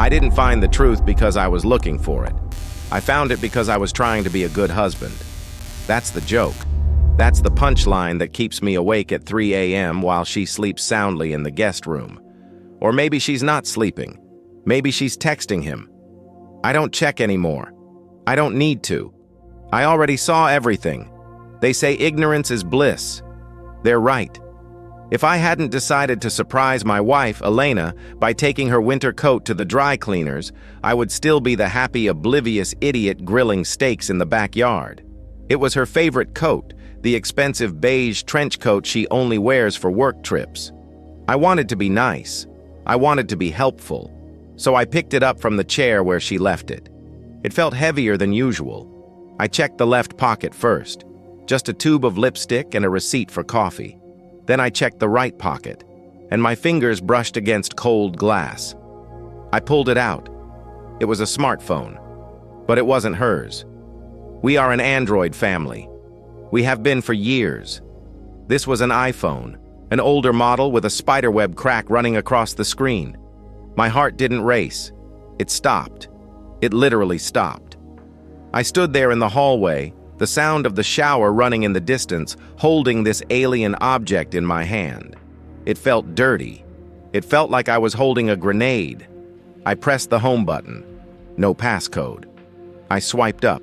I didn't find the truth because I was looking for it. I found it because I was trying to be a good husband. That's the joke. That's the punchline that keeps me awake at 3 a.m. while she sleeps soundly in the guest room. Or maybe she's not sleeping. Maybe she's texting him. I don't check anymore. I don't need to. I already saw everything. They say ignorance is bliss. They're right. If I hadn't decided to surprise my wife, Elena, by taking her winter coat to the dry cleaners, I would still be the happy, oblivious idiot grilling steaks in the backyard. It was her favorite coat, the expensive beige trench coat she only wears for work trips. I wanted to be nice. I wanted to be helpful. So I picked it up from the chair where she left it. It felt heavier than usual. I checked the left pocket first. Just a tube of lipstick and a receipt for coffee. Then I checked the right pocket, and my fingers brushed against cold glass. I pulled it out. It was a smartphone, but it wasn't hers. We are an Android family. We have been for years. This was an iPhone, an older model with a spiderweb crack running across the screen. My heart didn't race. It stopped. It literally stopped. I stood there in the hallway, the sound of the shower running in the distance, holding this alien object in my hand. It felt dirty. It felt like I was holding a grenade. I pressed the home button. No passcode. I swiped up.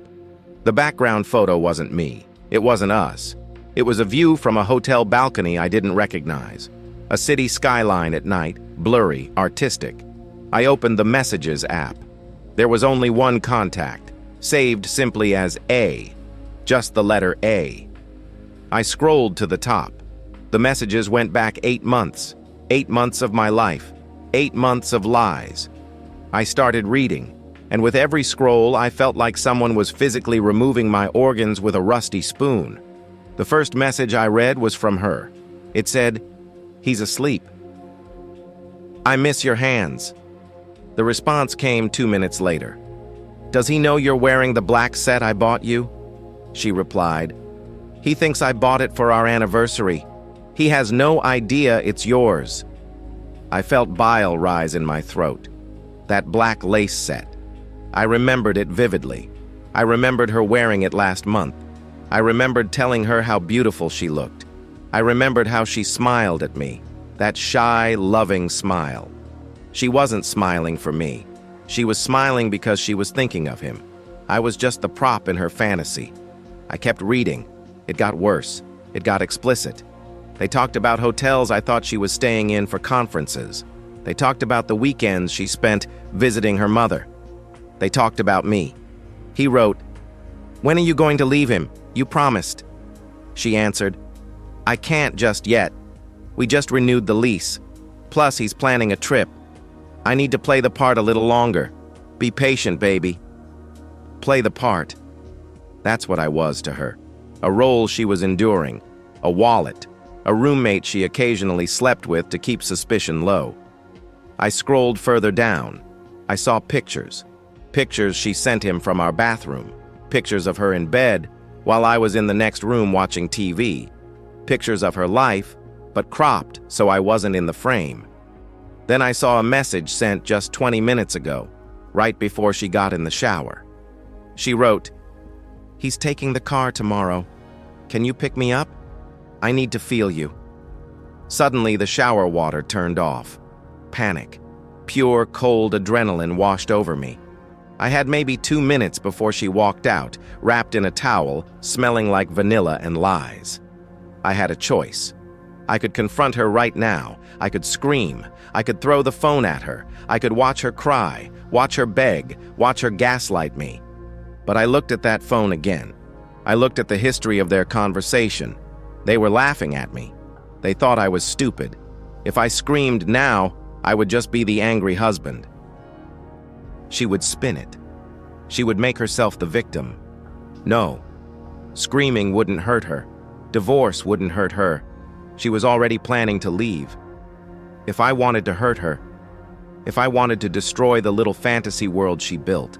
The background photo wasn't me. It wasn't us. It was a view from a hotel balcony I didn't recognize. A city skyline at night, blurry, artistic. I opened the Messages app. There was only one contact, saved simply as A. Just the letter A. I scrolled to the top. The messages went back 8 months. 8 months of my life. 8 months of lies. I started reading, and with every scroll, I felt like someone was physically removing my organs with a rusty spoon. The first message I read was from her. It said, "He's asleep. I miss your hands." The response came 2 minutes later. "Does he know you're wearing the black set I bought you?" She replied, "He thinks I bought it for our anniversary. He has no idea it's yours." I felt bile rise in my throat. That black lace set. I remembered it vividly. I remembered her wearing it last month. I remembered telling her how beautiful she looked. I remembered how she smiled at me. That shy, loving smile. She wasn't smiling for me. She was smiling because she was thinking of him. I was just the prop in her fantasy. I kept reading. It got worse. It got explicit. They talked about hotels I thought she was staying in for conferences. They talked about the weekends she spent visiting her mother. They talked about me. He wrote, "When are you going to leave him? You promised." She answered, "I can't just yet. We just renewed the lease. Plus, he's planning a trip. I need to play the part a little longer. Be patient, baby." Play the part. That's what I was to her. A role she was enduring. A wallet. A roommate she occasionally slept with to keep suspicion low. I scrolled further down. I saw pictures. Pictures she sent him from our bathroom. Pictures of her in bed while I was in the next room watching TV. Pictures of her life, but cropped so I wasn't in the frame. Then I saw a message sent just 20 minutes ago, right before she got in the shower. She wrote, "He's taking the car tomorrow. Can you pick me up? I need to feel you." Suddenly, the shower water turned off. Panic. Pure, cold adrenaline washed over me. I had maybe 2 minutes before she walked out, wrapped in a towel, smelling like vanilla and lies. I had a choice. I could confront her right now. I could scream. I could throw the phone at her. I could watch her cry, watch her beg, watch her gaslight me. But I looked at that phone again. I looked at the history of their conversation. They were laughing at me. They thought I was stupid. If I screamed now, I would just be the angry husband. She would spin it. She would make herself the victim. No. Screaming wouldn't hurt her. Divorce wouldn't hurt her. She was already planning to leave. If I wanted to hurt her, if I wanted to destroy the little fantasy world she built,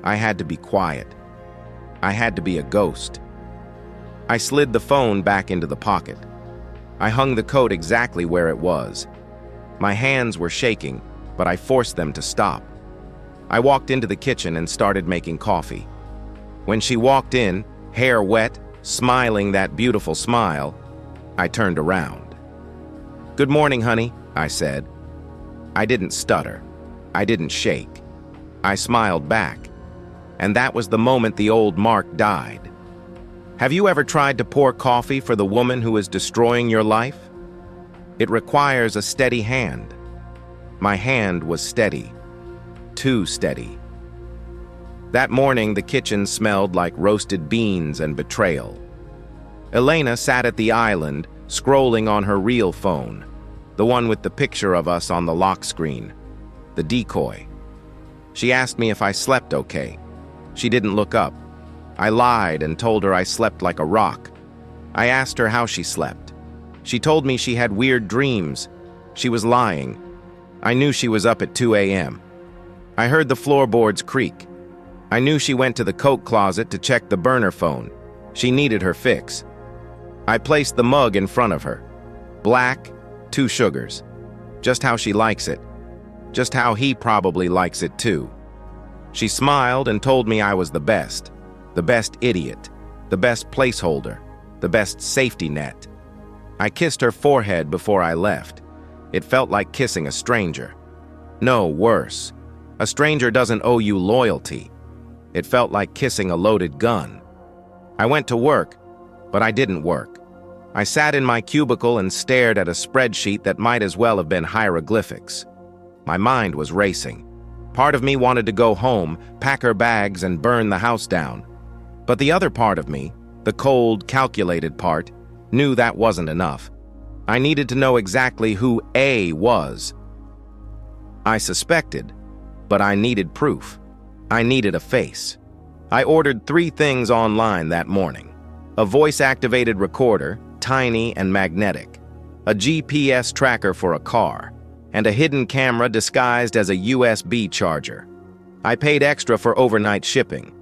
I had to be quiet. I had to be a ghost. I slid the phone back into the pocket. I hung the coat exactly where it was. My hands were shaking, but I forced them to stop. I walked into the kitchen and started making coffee. When she walked in, hair wet, smiling that beautiful smile, I turned around. "Good morning, honey," I said. I didn't stutter. I didn't shake. I smiled back. And that was the moment the old Mark died. Have you ever tried to pour coffee for the woman who is destroying your life? It requires a steady hand. My hand was steady. Too steady. That morning, the kitchen smelled like roasted beans and betrayal. Elena sat at the island, scrolling on her real phone, the one with the picture of us on the lock screen, the decoy. She asked me if I slept okay. She didn't look up. I lied and told her I slept like a rock. I asked her how she slept. She told me she had weird dreams. She was lying. I knew she was up at 2 a.m. I heard the floorboards creak. I knew she went to the coat closet to check the burner phone. She needed her fix. I placed the mug in front of her. Black, 2 sugars. Just how she likes it. Just how he probably likes it too. She smiled and told me I was the best idiot, the best placeholder, the best safety net. I kissed her forehead before I left. It felt like kissing a stranger. No, worse. A stranger doesn't owe you loyalty. It felt like kissing a loaded gun. I went to work, but I didn't work. I sat in my cubicle and stared at a spreadsheet that might as well have been hieroglyphics. My mind was racing. Part of me wanted to go home, pack her bags, and burn the house down. But the other part of me, the cold, calculated part, knew that wasn't enough. I needed to know exactly who A was. I suspected, but I needed proof. I needed a face. I ordered 3 things online that morning: a voice-activated recorder, tiny and magnetic, a GPS tracker for a car, and a hidden camera disguised as a USB charger. I paid extra for overnight shipping.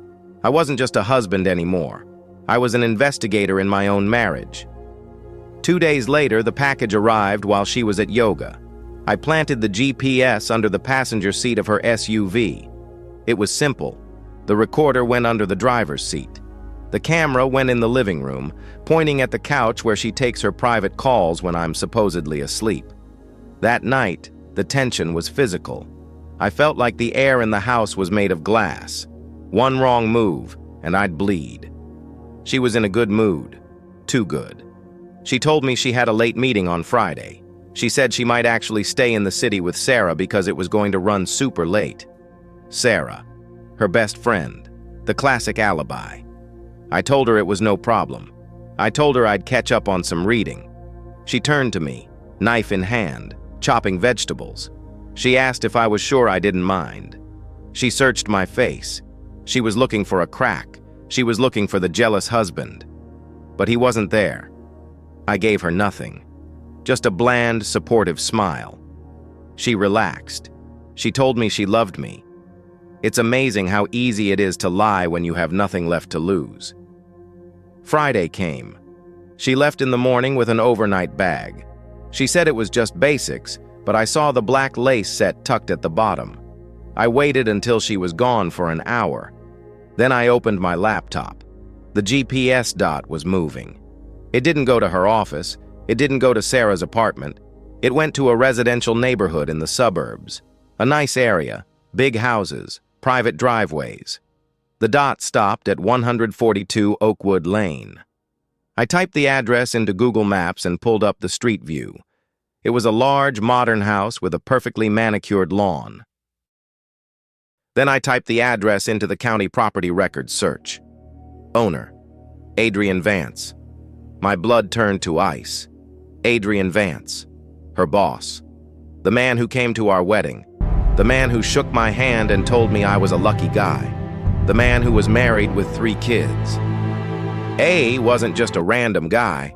I wasn't just a husband anymore. I was an investigator in my own marriage. 2 days later, the package arrived while she was at yoga. I planted the GPS under the passenger seat of her SUV. It was simple. The recorder went under the driver's seat. The camera went in the living room, pointing at the couch where she takes her private calls when I'm supposedly asleep. That night, the tension was physical. I felt like the air in the house was made of glass. One wrong move, and I'd bleed. She was in a good mood. Too good. She told me she had a late meeting on Friday. She said she might actually stay in the city with Sarah because it was going to run super late. Sarah, her best friend, the classic alibi. I told her it was no problem. I told her I'd catch up on some reading. She turned to me, knife in hand, chopping vegetables. She asked if I was sure I didn't mind. She searched my face. She was looking for a crack. She was looking for the jealous husband. But he wasn't there. I gave her nothing. Just a bland, supportive smile. She relaxed. She told me she loved me. It's amazing how easy it is to lie when you have nothing left to lose. Friday came. She left in the morning with an overnight bag. She said it was just basics, but I saw the black lace set tucked at the bottom. I waited until she was gone for an hour. Then I opened my laptop. The GPS dot was moving. It didn't go to her office. It didn't go to Sarah's apartment. It went to a residential neighborhood in the suburbs. A nice area, big houses, private driveways. The dot stopped at 142 Oakwood Lane. I typed the address into Google Maps and pulled up the street view. It was a large, modern house with a perfectly manicured lawn. Then I typed the address into the county property records search. Owner, Adrian Vance. My blood turned to ice. Adrian Vance, her boss. The man who came to our wedding. The man who shook my hand and told me I was a lucky guy. The man who was married with 3 kids. A wasn't just a random guy.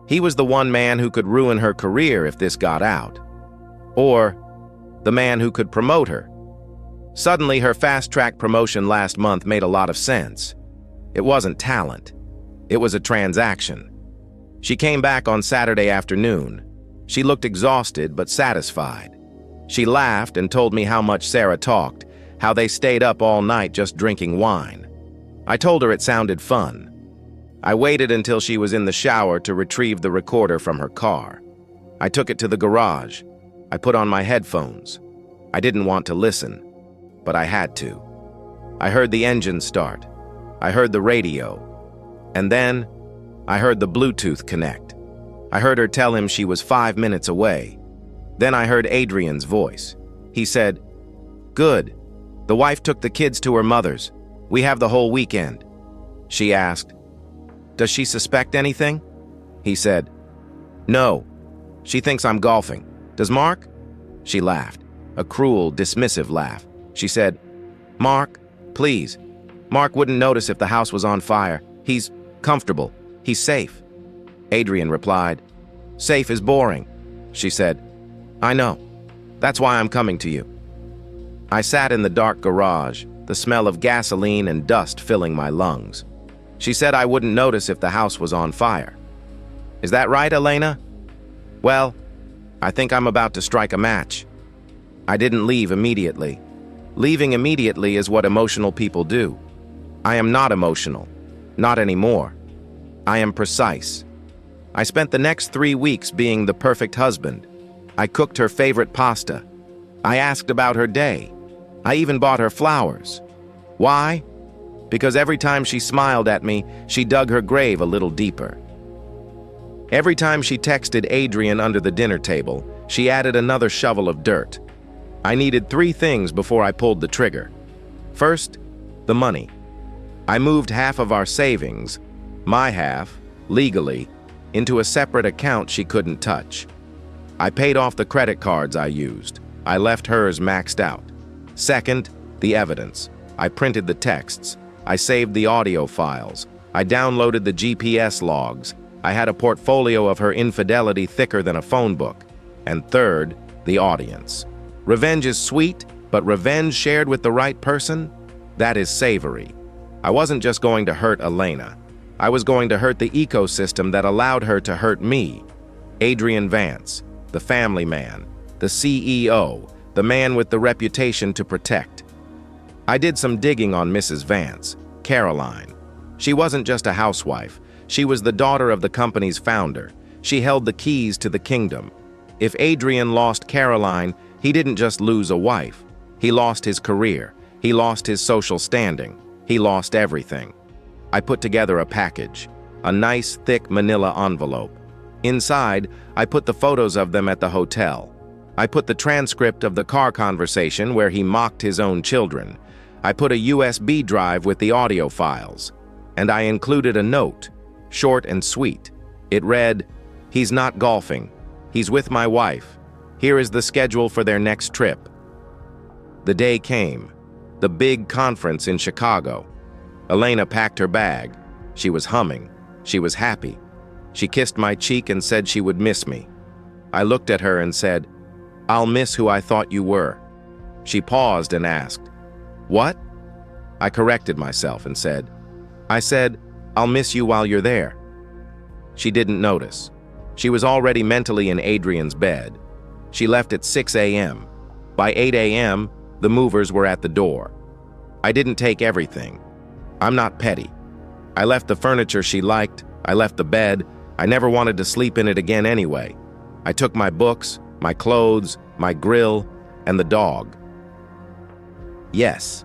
He was the one man who could ruin her career if this got out. Or the man who could promote her. Suddenly, her fast-track promotion last month made a lot of sense. It wasn't talent. It was a transaction. She came back on Saturday afternoon. She looked exhausted but satisfied. She laughed and told me how much Sarah talked, how they stayed up all night just drinking wine. I told her it sounded fun. I waited until she was in the shower to retrieve the recorder from her car. I took it to the garage. I put on my headphones. I didn't want to listen, but I had to. I heard the engine start. I heard the radio. And then, I heard the Bluetooth connect. I heard her tell him she was 5 minutes away. Then I heard Adrian's voice. He said, "Good. The wife took the kids to her mother's. We have the whole weekend." She asked, "Does she suspect anything?" He said, "No. She thinks I'm golfing. Does Mark?" She laughed, a cruel, dismissive laugh. She said, "Mark, please. Mark wouldn't notice if the house was on fire. He's comfortable. He's safe." Adrian replied, "Safe is boring." She said, "I know. That's why I'm coming to you." I sat in the dark garage, the smell of gasoline and dust filling my lungs. She said I wouldn't notice if the house was on fire. Is that right, Elena? Well, I think I'm about to strike a match. I didn't leave immediately. Leaving immediately is what emotional people do. I am not emotional. Not anymore. I am precise. I spent the next 3 weeks being the perfect husband. I cooked her favorite pasta. I asked about her day. I even bought her flowers. Why? Because every time she smiled at me, she dug her grave a little deeper. Every time she texted Adrian under the dinner table, she added another shovel of dirt. I needed 3 things before I pulled the trigger. First, the money. I moved half of our savings, my half, legally, into a separate account she couldn't touch. I paid off the credit cards I used. I left hers maxed out. Second, the evidence. I printed the texts. I saved the audio files. I downloaded the GPS logs. I had a portfolio of her infidelity thicker than a phone book. And third, the audience. Revenge is sweet, but revenge shared with the right person? That is savory. I wasn't just going to hurt Elena. I was going to hurt the ecosystem that allowed her to hurt me. Adrian Vance, the family man, the CEO, the man with the reputation to protect. I did some digging on Mrs. Vance, Caroline. She wasn't just a housewife. She was the daughter of the company's founder. She held the keys to the kingdom. If Adrian lost Caroline, he didn't just lose a wife. He lost his career. He lost his social standing. He lost everything. I put together a package, a nice, thick manila envelope. Inside, I put the photos of them at the hotel. I put the transcript of the car conversation where he mocked his own children. I put a USB drive with the audio files. And I included a note, short and sweet. It read, "He's not golfing. He's with my wife. Here is the schedule for their next trip." The day came, the big conference in Chicago. Elena packed her bag. She was humming. She was happy. She kissed my cheek and said she would miss me. I looked at her and said, "I'll miss who I thought you were." She paused and asked, "What?" I corrected myself and said, "I said, I'll miss you while you're there." She didn't notice. She was already mentally in Adrian's bed. She left at 6 a.m. By 8 a.m., the movers were at the door. I didn't take everything. I'm not petty. I left the furniture she liked. I left the bed. I never wanted to sleep in it again anyway. I took my books, my clothes, my grill, and the dog. Yes,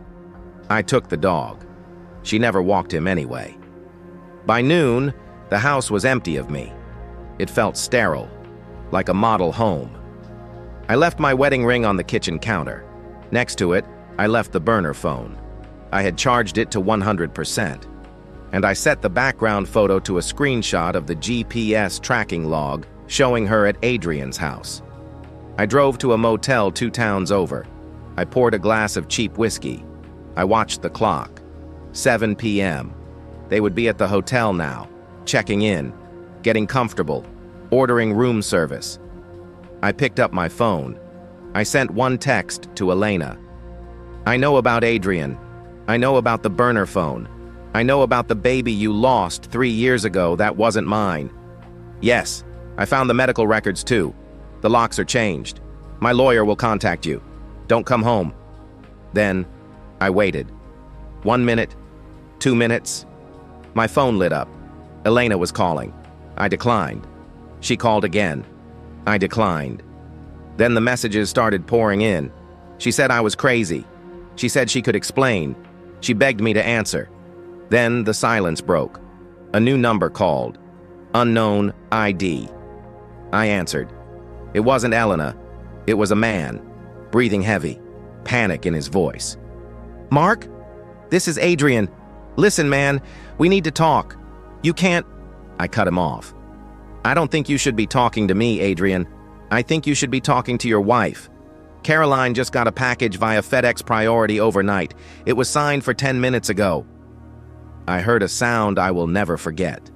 I took the dog. She never walked him anyway. By noon, the house was empty of me. It felt sterile, like a model home. I left my wedding ring on the kitchen counter. Next to it, I left the burner phone. I had charged it to 100%. And I set the background photo to a screenshot of the GPS tracking log showing her at Adrian's house. I drove to a motel 2 towns over. I poured a glass of cheap whiskey. I watched the clock. 7 p.m. They would be at the hotel now, checking in, getting comfortable, ordering room service. I picked up my phone. I sent one text to Elena. "I know about Adrian. I know about the burner phone. I know about the baby you lost 3 years ago that wasn't mine. Yes, I found the medical records too. The locks are changed. My lawyer will contact you. Don't come home." Then, I waited. 1 minute, 2 minutes. My phone lit up. Elena was calling. I declined. She called again. I declined. Then the messages started pouring in. She said I was crazy. She said she could explain. She begged me to answer. Then the silence broke. A new number called. Unknown ID. I answered. It wasn't Elena. It was a man, breathing heavy, panic in his voice. "Mark? This is Adrian. Listen, man, we need to talk. You can't—" I cut him off. "I don't think you should be talking to me, Adrian. I think you should be talking to your wife. Caroline just got a package via FedEx Priority overnight. It was signed for 10 minutes ago." I heard a sound I will never forget.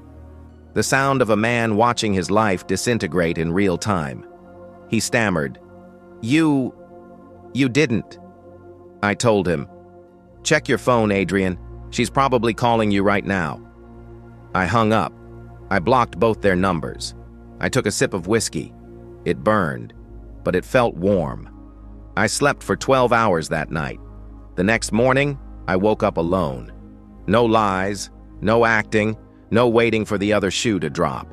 The sound of a man watching his life disintegrate in real time. He stammered, You didn't." I told him, "Check your phone, Adrian. She's probably calling you right now." I hung up. I blocked both their numbers. I took a sip of whiskey. It burned, but it felt warm. I slept for 12 hours that night. The next morning, I woke up alone. No lies, no acting, no waiting for the other shoe to drop.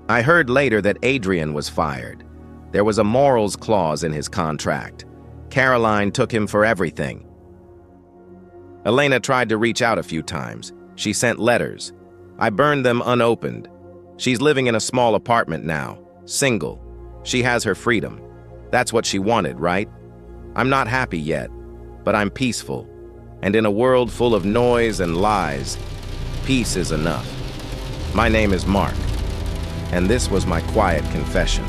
I heard later that Adrian was fired. There was a morals clause in his contract. Caroline took him for everything. Elena tried to reach out a few times. She sent letters. I burned them unopened. She's living in a small apartment now, single. She has her freedom. That's what she wanted, right? I'm not happy yet, but I'm peaceful. And in a world full of noise and lies, peace is enough. My name is Mark, and this was my quiet confession.